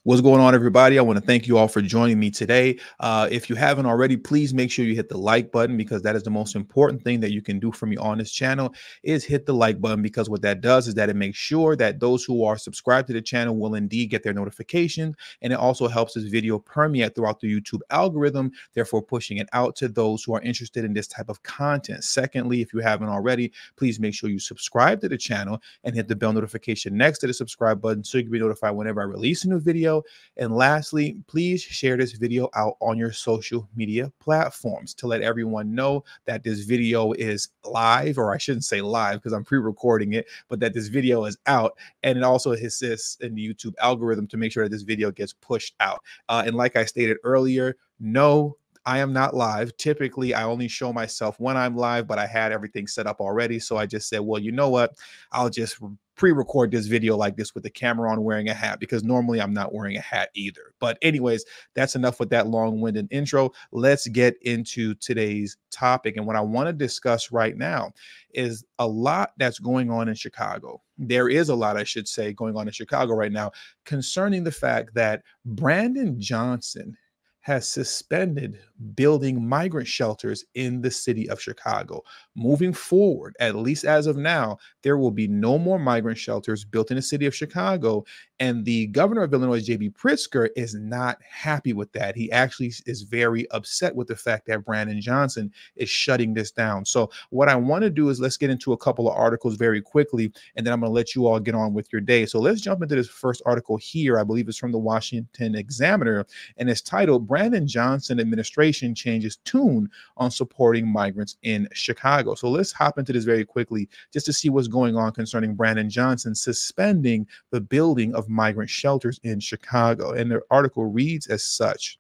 What's going on, everybody? I want to thank you all for joining me today. If you haven't already, please make sure you hit the like button because that is the most important thing that you can do for me on this channel is hit the like button, because what that does is that it makes sure that those who are subscribed to the channel will indeed get their notification. And it also helps this video permeate throughout the YouTube algorithm, therefore pushing it out to those who are interested in this type of content. Secondly, if you haven't already, please make sure you subscribe to the channel and hit the bell notification next to the subscribe button so you can be notified whenever I release a new video. And lastly, please share this video out on your social media platforms to let everyone know that this video is live, or I shouldn't say live because I'm pre-recording it, but that this video is out. And it also assists in the YouTube algorithm to make sure that this video gets pushed out. And like I stated earlier, no, I am not live. Typically, I only show myself when I'm live, but I had everything set up already. So I just said, well, you know what? I'll just pre-record this video like this with the camera on, wearing a hat, because normally I'm not wearing a hat either. But anyways, that's enough with that long-winded intro. Let's get into today's topic. And what I want to discuss right now is a lot that's going on in Chicago. There is a lot, I should say, going on in Chicago right now concerning the fact that Brandon Johnson has suspended building migrant shelters in the city of Chicago. Moving forward, at least as of now, there will be no more migrant shelters built in the city of Chicago. And the governor of Illinois, J.B. Pritzker, is not happy with that. He actually is very upset with the fact that Brandon Johnson is shutting this down. So what I want to do is let's get into a couple of articles very quickly, and then I'm going to let you all get on with your day. So let's jump into this first article here. I believe it's from the Washington Examiner, and it's titled, Brandon Johnson Administration Changes Tune on Supporting Migrants in Chicago. So let's hop into this very quickly just to see what's going on concerning Brandon Johnson suspending the building of migrant shelters in Chicago. And the article reads as such: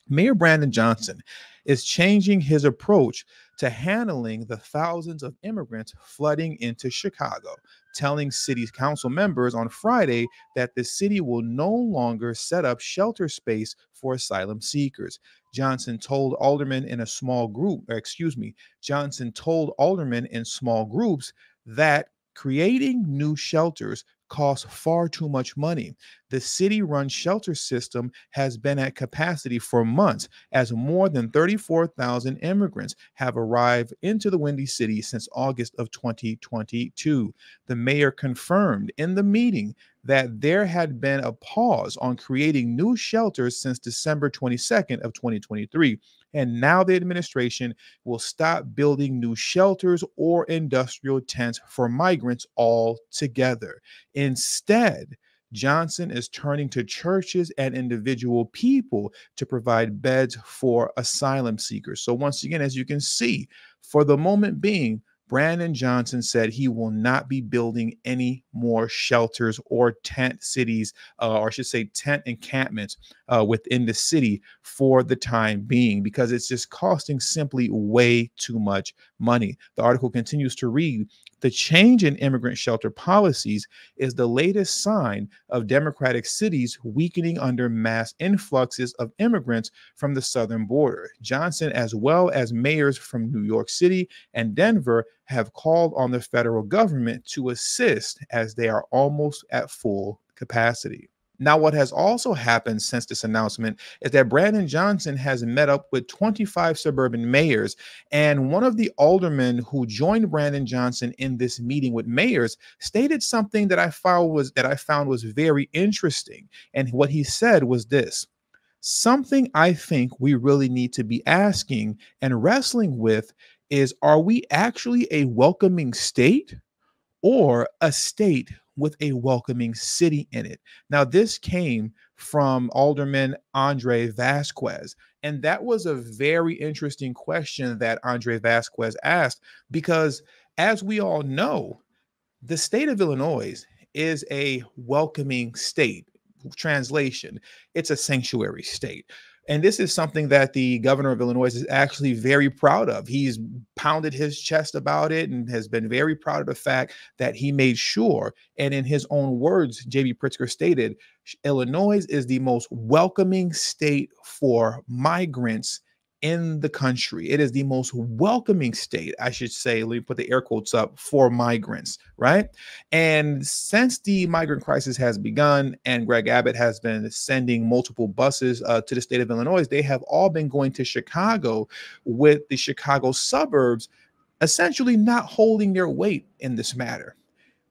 Mayor Brandon Johnson is changing his approach to handling the thousands of immigrants flooding into Chicago, telling city council members on Friday that the city will no longer set up shelter space for asylum seekers. Johnson told aldermen in small groups that creating new shelters costs far too much money. The city-run shelter system has been at capacity for months, as more than 34,000 immigrants have arrived into the Windy City since August of 2022. The mayor confirmed in the meeting that there had been a pause on creating new shelters since December 22nd of 2023. And now the administration will stop building new shelters or industrial tents for migrants altogether. Instead, Johnson is turning to churches and individual people to provide beds for asylum seekers. So once again, as you can see, for the moment being, Brandon Johnson said he will not be building any more shelters or tent cities, or I should say tent encampments within the city for the time being, because it's just costing simply way too much money. The article continues to read, the change in immigrant shelter policies is the latest sign of democratic cities weakening under mass influxes of immigrants from the southern border. Johnson, as well as mayors from New York City and Denver, have called on the federal government to assist as they are almost at full capacity. Now, what has also happened since this announcement is that Brandon Johnson has met up with 25 suburban mayors, and one of the aldermen who joined Brandon Johnson in this meeting with mayors stated something that I found was very interesting. And what he said was this: something I think we really need to be asking and wrestling with is, are we actually a welcoming state, or a state with a welcoming city in it? Now, this came from Alderman Andre Vasquez, and that was a very interesting question that Andre Vasquez asked, because as we all know, the state of Illinois is a welcoming state. Translation, it's a sanctuary state. And this is something that the governor of Illinois is actually very proud of. He's pounded his chest about it and has been very proud of the fact that he made sure, and in his own words, J.B. Pritzker stated, Illinois is the most welcoming state for migrants in the country. It is the most welcoming state, I should say. Let me put the air quotes up for migrants, right? And since the migrant crisis has begun and Greg Abbott has been sending multiple buses to the state of Illinois, they have all been going to Chicago, with the Chicago suburbs essentially not holding their weight in this matter.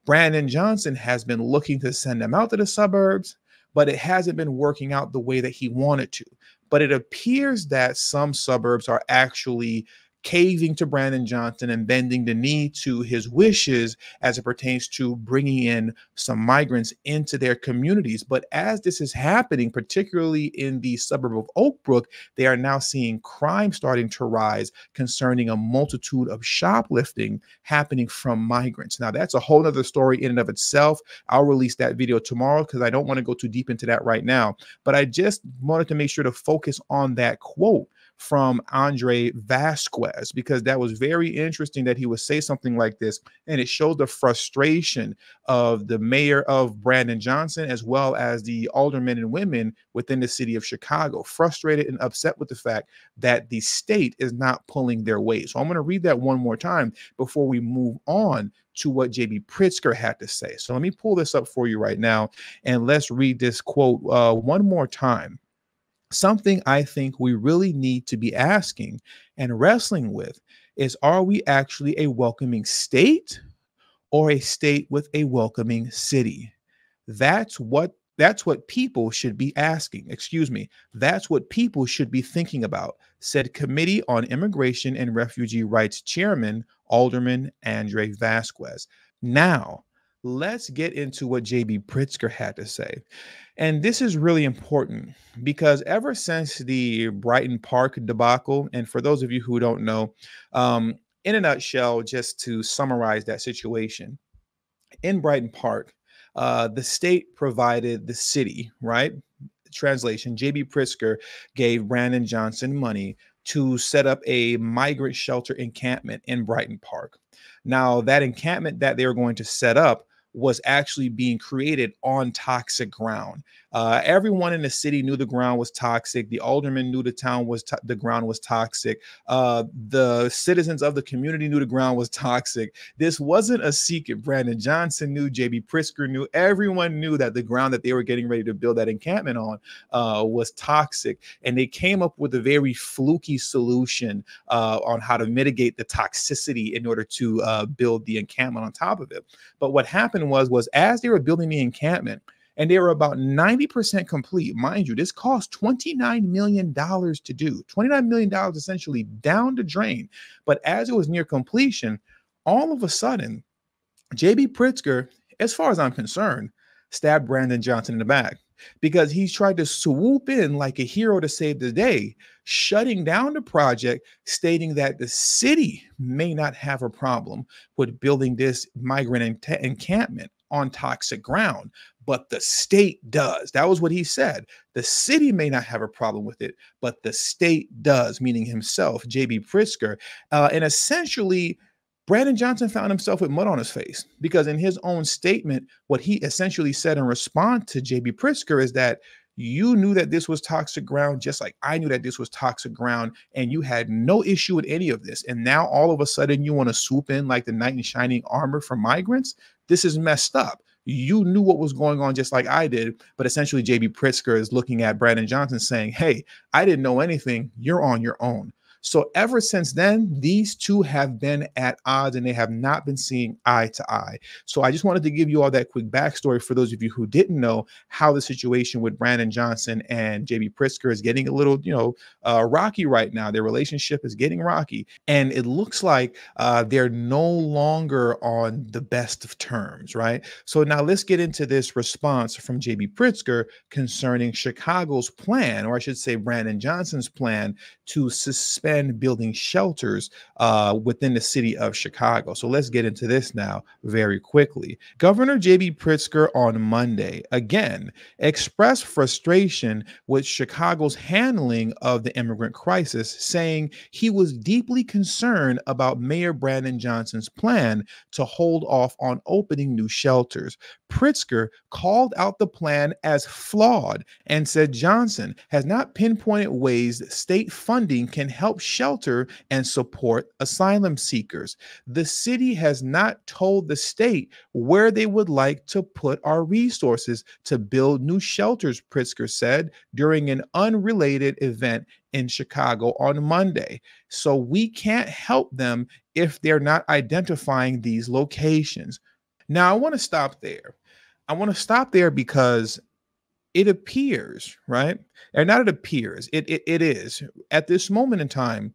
Brandon Johnson has been looking to send them out to the suburbs, but it hasn't been working out the way that he wanted to. But it appears that some suburbs are actually caving to Brandon Johnson and bending the knee to his wishes as it pertains to bringing in some migrants into their communities. But as this is happening, particularly in the suburb of Oak Brook, they are now seeing crime starting to rise concerning a multitude of shoplifting happening from migrants. Now, that's a whole other story in and of itself. I'll release that video tomorrow because I don't want to go too deep into that right now. But I just wanted to make sure to focus on that quote from Andre Vasquez, because that was very interesting that he would say something like this. And it showed the frustration of the mayor of Brandon Johnson, as well as the aldermen and women within the city of Chicago, frustrated and upset with the fact that the state is not pulling their weight. So I'm going to read that one more time before we move on to what JB Pritzker had to say. So let me pull this up for you right now, and let's read this quote one more time. Something I think we really need to be asking and wrestling with is, are we actually a welcoming state or a state with a welcoming city? That's what people should be asking. Excuse me. That's what people should be thinking about, said Committee on Immigration and Refugee Rights Chairman Alderman Andre Vasquez. Now, let's get into what JB Pritzker had to say. And this is really important because ever since the Brighton Park debacle, and for those of you who don't know, in a nutshell, just to summarize that situation, in Brighton Park, the state provided the city, right? Translation, JB Pritzker gave Brandon Johnson money to set up a migrant shelter encampment in Brighton Park. Now, that encampment that they were going to set up was actually being created on toxic ground. Everyone in the city knew the ground was toxic. The aldermen knew the ground was toxic. The citizens of the community knew the ground was toxic. This wasn't a secret. Brandon Johnson knew, JB Pritzker knew, everyone knew that the ground that they were getting ready to build that encampment on was toxic. And they came up with a very fluky solution on how to mitigate the toxicity in order to build the encampment on top of it. But what happened was as they were building the encampment, and they were about 90% complete. Mind you, this cost $29 million to do. $29 million essentially down the drain. But as it was near completion, all of a sudden, JB Pritzker, as far as I'm concerned, stabbed Brandon Johnson in the back because he tried to swoop in like a hero to save the day, shutting down the project, stating that the city may not have a problem with building this migrant encampment on toxic ground, but the state does. That was what he said. The city may not have a problem with it, but the state does, meaning himself, JB Pritzker. And essentially, Brandon Johnson found himself with mud on his face because in his own statement, what he essentially said in response to JB Pritzker is that you knew that this was toxic ground, just like I knew that this was toxic ground, and you had no issue with any of this. And now all of a sudden you want to swoop in like the knight in shining armor for migrants? This is messed up. You knew what was going on just like I did, but essentially JB Pritzker is looking at Brandon Johnson saying, hey, I didn't know anything. You're on your own. So ever since then, these two have been at odds and they have not been seeing eye to eye. So I just wanted to give you all that quick backstory for those of you who didn't know how the situation with Brandon Johnson and JB Pritzker is getting a little, rocky right now. Their relationship is getting rocky, and it looks like they're no longer on the best of terms, right? So now let's get into this response from JB Pritzker concerning Chicago's plan, or I should say Brandon Johnson's plan to suspend building shelters within the city of Chicago. So let's get into this now very quickly. Governor JB Pritzker on Monday again expressed frustration with Chicago's handling of the immigrant crisis, saying he was deeply concerned about Mayor Brandon Johnson's plan to hold off on opening new shelters. Pritzker called out the plan as flawed and said Johnson has not pinpointed ways that state funding can help shelter and support asylum seekers. The city has not told the state where they would like to put our resources to build new shelters, Pritzker said during an unrelated event in Chicago on Monday. So we can't help them if they're not identifying these locations. Now, I want to stop there. I want to stop there because it appears, right? Or not it appears, it is. At this moment in time,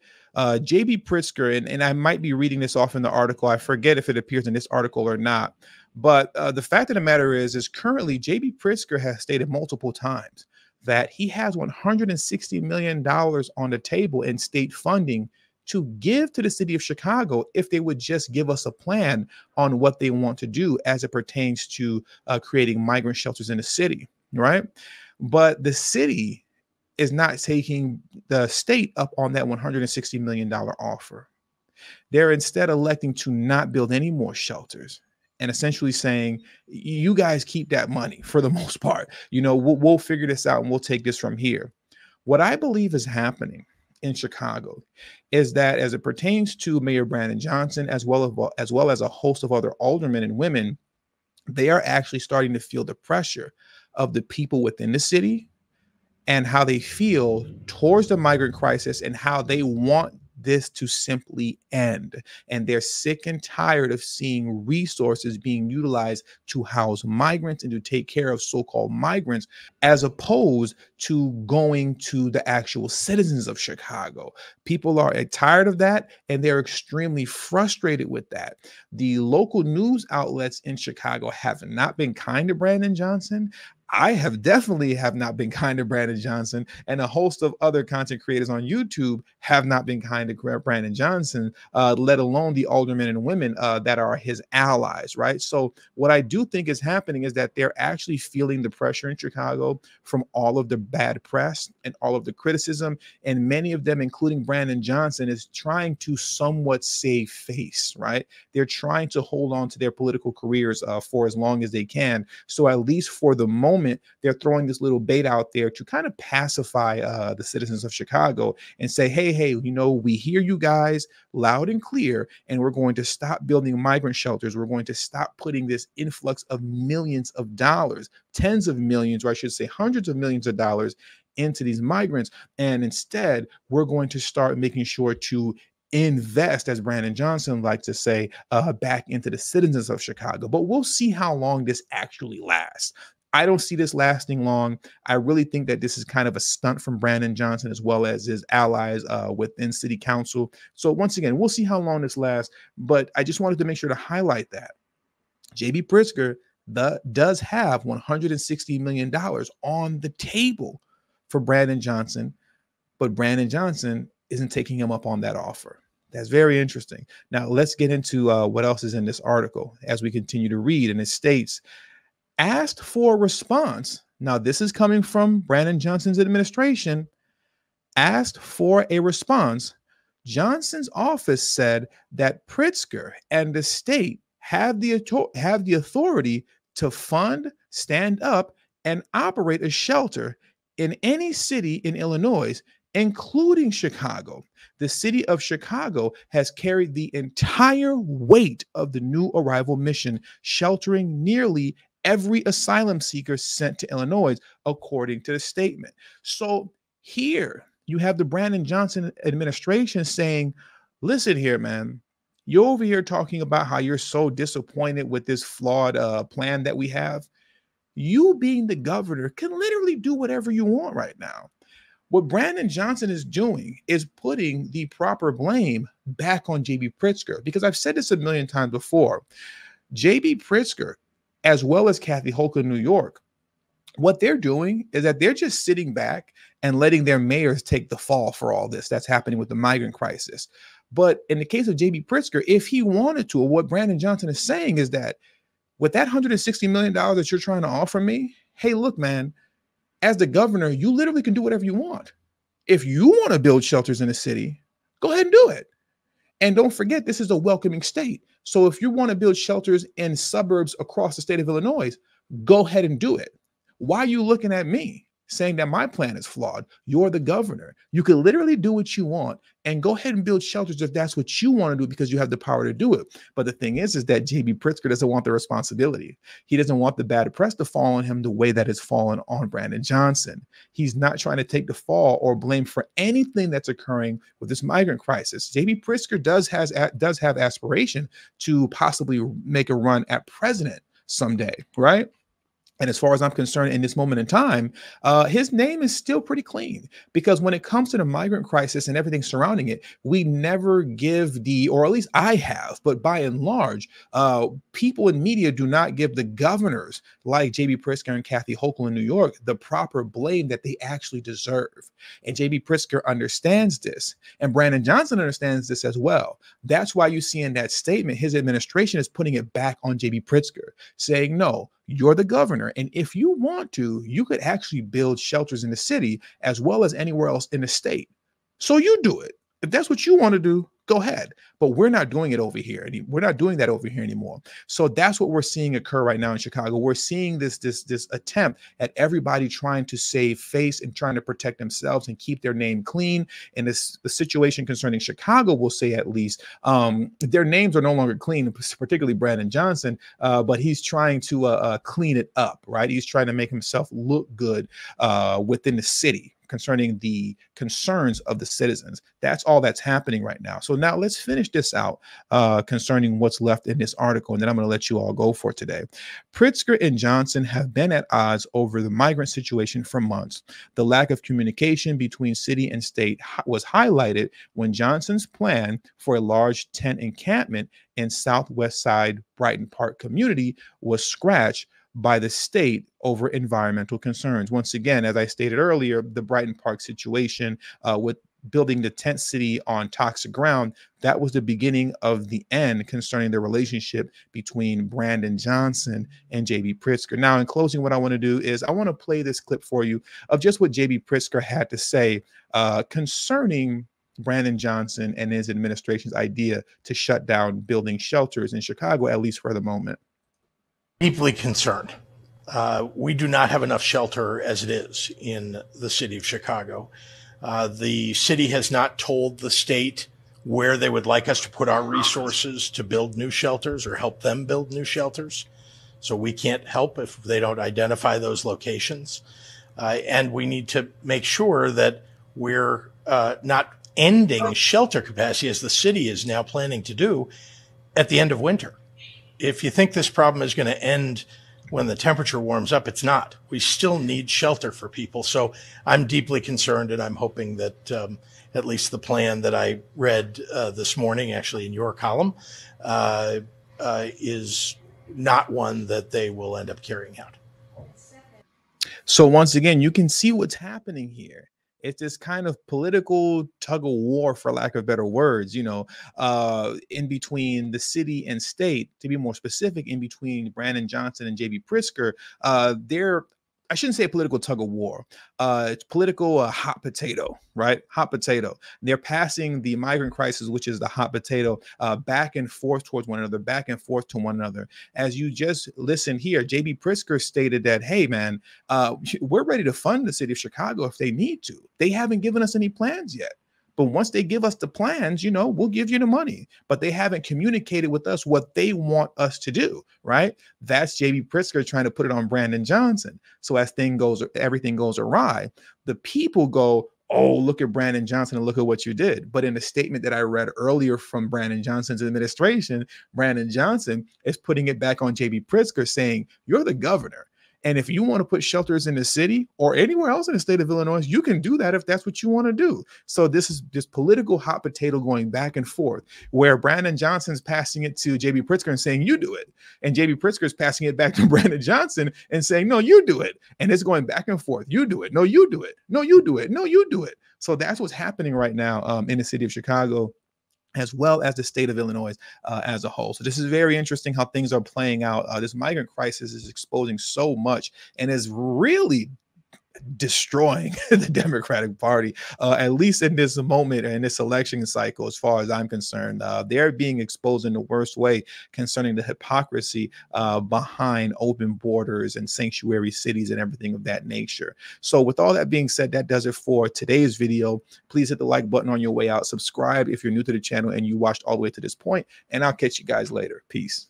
J.B. Pritzker, and I might be reading this off in the article. I forget if it appears in this article or not. But the fact of the matter is currently J.B. Pritzker has stated multiple times that he has $160 million on the table in state funding to give to the city of Chicago if they would just give us a plan on what they want to do as it pertains to creating migrant shelters in the city, right? But the city is not taking the state up on that $160 million offer. They're instead electing to not build any more shelters and essentially saying, you guys keep that money for the most part. We'll figure this out and we'll take this from here. What I believe is happening in Chicago is that as it pertains to Mayor Brandon Johnson, as well as a host of other aldermen and women, they are actually starting to feel the pressure of the people within the city and how they feel towards the migrant crisis and how they want this to simply end. And they're sick and tired of seeing resources being utilized to house migrants and to take care of so-called migrants, as opposed to going to the actual citizens of Chicago. People are tired of that, and they're extremely frustrated with that. The local news outlets in Chicago have not been kind to Brandon Johnson. I have definitely not been kind to Brandon Johnson, and a host of other content creators on YouTube have not been kind to Brandon Johnson, let alone the aldermen and women that are his allies, right? So what I do think is happening is that they're actually feeling the pressure in Chicago from all of the bad press and all of the criticism, and many of them, including Brandon Johnson, is trying to somewhat save face, right? They're trying to hold on to their political careers for as long as they can. So at least for the moment, they're throwing this little bait out there to kind of pacify the citizens of Chicago and say, hey, we hear you guys loud and clear, and we're going to stop building migrant shelters. We're going to stop putting this influx of millions of dollars, tens of millions, or I should say hundreds of millions of dollars into these migrants. And instead, we're going to start making sure to invest, as Brandon Johnson likes to say, back into the citizens of Chicago. But we'll see how long this actually lasts. I don't see this lasting long. I really think that this is kind of a stunt from Brandon Johnson as well as his allies within city council. So once again, we'll see how long this lasts. But I just wanted to make sure to highlight that J.B. Pritzker does have $160 million on the table for Brandon Johnson, but Brandon Johnson isn't taking him up on that offer. That's very interesting. Now, let's get into what else is in this article as we continue to read. And it states, asked for a response. Now, this is coming from Brandon Johnson's administration. Asked for a response. Johnson's office said that Pritzker and the state have the authority to fund, stand up, and operate a shelter in any city in Illinois, including Chicago. The city of Chicago has carried the entire weight of the new arrival mission, sheltering nearly every asylum seeker sent to Illinois, according to the statement. So here you have the Brandon Johnson administration saying, listen here, man, you're over here talking about how you're so disappointed with this flawed plan that we have. You being the governor can literally do whatever you want right now. What Brandon Johnson is doing is putting the proper blame back on J.B. Pritzker, because I've said this a million times before. J.B. Pritzker, as well as Kathy Hochul in New York, what they're doing is that they're just sitting back and letting their mayors take the fall for all this that's happening with the migrant crisis. But in the case of J.B. Pritzker, if he wanted to, or what Brandon Johnson is saying is that with that $160 million that you're trying to offer me, hey, look, man, as the governor, you literally can do whatever you want. If you want to build shelters in the city, go ahead and do it. And don't forget, this is a welcoming state. So if you want to build shelters in suburbs across the state of Illinois, go ahead and do it. Why are you looking at me saying that my plan is flawed? You're the governor. You can literally do what you want and go ahead and build shelters if that's what you want to do because you have the power to do it. But the thing is that JB Pritzker doesn't want the responsibility. He doesn't want the bad press to fall on him the way that it's fallen on Brandon Johnson. He's not trying to take the fall or blame for anything that's occurring with this migrant crisis. JB Pritzker does have aspiration to possibly make a run at president someday, right? And as far as I'm concerned, in this moment in time, his name is still pretty clean because when it comes to the migrant crisis and everything surrounding it, we never give or at least I have, but by and large, people in media do not give the governors like JB Pritzker and Kathy Hochul in New York the proper blame that they actually deserve. And JB Pritzker understands this, and Brandon Johnson understands this as well. That's why you see in that statement, his administration is putting it back on JB Pritzker, saying, no, you're the governor. And if you want to, you could actually build shelters in the city as well as anywhere else in the state. So you do it. If that's what you want to do, go ahead. But we're not doing it over here. We're not doing that over here anymore. So that's what we're seeing occur right now in Chicago. We're seeing this attempt at everybody trying to save face and trying to protect themselves and keep their name clean. And the situation concerning Chicago, we'll say at least, their names are no longer clean, particularly Brandon Johnson, but he's trying to clean it up, right? He's trying to make himself look good within the city concerning the concerns of the citizens. That's all that's happening right now. So now let's finish this out concerning what's left in this article, and then I'm going to let you all go for today. Pritzker and Johnson have been at odds over the migrant situation for months. The lack of communication between city and state was highlighted when Johnson's plan for a large tent encampment in Southwest Side Brighton Park community was scratched by the state over environmental concerns. Once again, as I stated earlier, the Brighton Park situation with building the tent city on toxic ground, that was the beginning of the end concerning the relationship between Brandon Johnson and JB Pritzker. Now, in closing, what I want to do is I want to play this clip for you of just what JB Pritzker had to say concerning Brandon Johnson and his administration's idea to shut down building shelters in Chicago, at least for the moment. Deeply concerned. We do not have enough shelter as it is in the city of Chicago. The city has not told the state where they would like us to put our resources to build new shelters or help them build new shelters. So we can't help if they don't identify those locations. And we need to make sure that we're not ending shelter capacity as the city is now planning to do at the end of winter. If you think this problem is going to end when the temperature warms up, it's not. We still need shelter for people. So I'm deeply concerned, and I'm hoping that at least the plan that I read this morning, actually in your column, is not one that they will end up carrying out. So once again, you can see what's happening here. It's this kind of political tug of war, for lack of better words, in between the city and state, to be more specific, in between Brandon Johnson and JB Pritzker. I shouldn't say a political tug of war. It's political hot potato, right? Hot potato. They're passing the migrant crisis, which is the hot potato, back and forth towards one another, back and forth to one another. As you just listened here, JB Pritzker stated that, hey, man, we're ready to fund the city of Chicago if they need to. They haven't given us any plans yet. But once they give us the plans, we'll give you the money. But they haven't communicated with us what they want us to do, right? That's JB Pritzker trying to put it on Brandon Johnson. So as everything goes awry, the people go, oh, look at Brandon Johnson and look at what you did. But in the statement that I read earlier from Brandon Johnson's administration, Brandon Johnson is putting it back on JB Pritzker, saying, you're the governor. And if you want to put shelters in the city or anywhere else in the state of Illinois, you can do that if that's what you want to do. So this is this political hot potato going back and forth, where Brandon Johnson's passing it to JB Pritzker and saying, you do it. And JB Pritzker is passing it back to Brandon Johnson and saying, no, you do it. And it's going back and forth. You do it. No, you do it. No, you do it. No, you do it. So that's what's happening right now in the city of Chicago, as well as the state of Illinois as a whole. So this is very interesting how things are playing out. This migrant crisis is exposing so much and is really destroying the Democratic Party, at least in this moment in this election cycle, as far as I'm concerned. They're being exposed in the worst way concerning the hypocrisy behind open borders and sanctuary cities and everything of that nature. So with all that being said, that does it for today's video. Please hit the like button on your way out. Subscribe if you're new to the channel and you watched all the way to this point, and I'll catch you guys later. Peace.